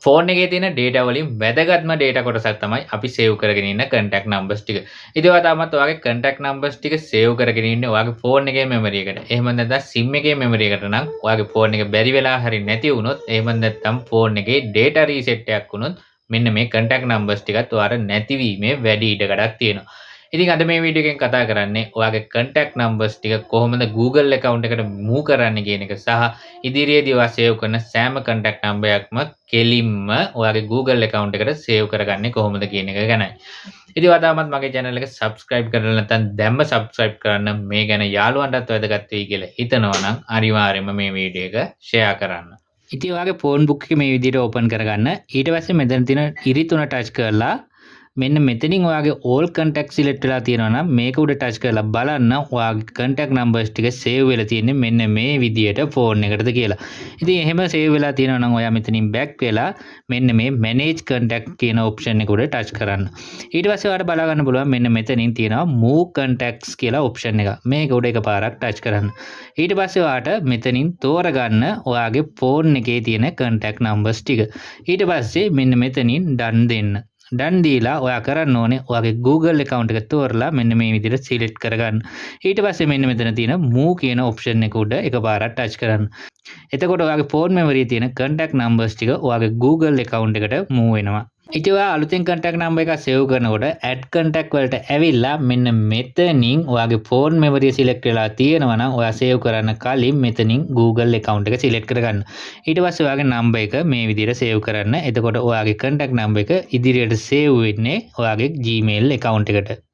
Phone එකේ තියෙන data වලින් වැදගත්ම data කොටසක් තමයි අපි save කරගෙන ඉන්න contact numbers ටික. ඉතින් ඔයා තාමත් ඔයාගේ contact numbers ටික save කරගෙන ඉන්නේ ඔයාගේ ෆෝන් එකේ memory එකට. එහෙම නැත්නම් SIM එකේ memory එකට නම් ඔයාගේ ෆෝන් එක බැරි වෙලා හරි නැති වුණොත් එහෙම නැත්නම් ෆෝන් එකේ data reset එකක් වුණොත් මෙන්න මේ contact numbers ටිකත් ඔයාලට නැතිවීමේ වැඩි ඉඩකඩක් තියෙනවා. ඉතින් අද මේ වීඩියෝ එකෙන් කතා කරන්නේ ඔයාගේ contact numbers ටික කොහොමද Google account එකට move කරන්න කියන එක සහ ඉදිරියේදී ඔයා save කරන සෑම contact number එකක්ම කෙලින්ම ඔයාගේ Google account එකට save කරගන්නේ කොහොමද කියන එක ගැනයි. ඉතින් ඔයා තාමත් මගේ channel එක subscribe කරලා නැත්නම් දැම්ම subscribe කරන්න මේ ගැන යාළුවන්ටත් වැදගත් වෙයි කියලා හිතනවා නම් අනිවාර්යයෙන්ම මේ වීඩියෝ එක share කරන්න. ඉතින් ඔයාගේ phone book එක මේ විදිහට open කරගන්න. ඊට පස්සේ මෙතන තියෙන ඉරි තුන touch කරලා මෙන්න මෙතනින් ඔයාගේ all contact select වෙලා තියෙනවා නම් මේක උඩ touch කරලා බලන්න ඔයාගේ contact numbers ටික save වෙලා තියෙන්නේ මෙන්න මේ විදියට phone එකටද කියලා. ඉතින් එහෙම save වෙලා තියෙනවා නම් ඔයා මෙතනින් back වෙලා මෙන්න මේ manage contact කියන option එක උඩ touch කරන්න. ඊට පස්සේ ඔයාලට බලා ගන්න පුළුවන් මෙන්න මෙතනින් තියෙනවා move contacts කියලා option එක. මේක උඩ එකපාරක් touch කරන්න. ඊට පස්සේ ඔයාලට මෙතනින් තෝරගන්න ඔයාගේ phone එකේ තියෙන contact numbers ටික. ඊට පස්සේ මෙන්න මෙතනින් done දෙන්න. done දීලා ඔයා කරන්න ඕනේ ඔයාගේ Google account එක තෝරලා මෙන්න මේ විදිහට select කරගන්න. ඊට පස්සේ මෙන්න මෙතන තියෙන move කියන option එක උඩ එකපාරක් touch කරන්න. එතකොට ඔයාගේ phone memory එකේ තියෙන contact numbers ටික ඔයාගේ Google account එකට move වෙනවා. ඉතින් ඔයා අලුතෙන් contact number එක save කරනකොට add contact වලට ඇවිල්ලා මෙන්න මෙතනින් ඔයාගේ phone memory select වෙලා තියෙනවා නම් ඔයා save කරන්න කලින් මෙතනින් Google account එක select කරගන්න. ඊට පස්සේ ඔයාගේ number එක මේ විදිහට save කරන්න. එතකොට ඔයාගේ contact number එක ඉදිරියට save වෙන්නේ ඔයාගේ Gmail account එකට.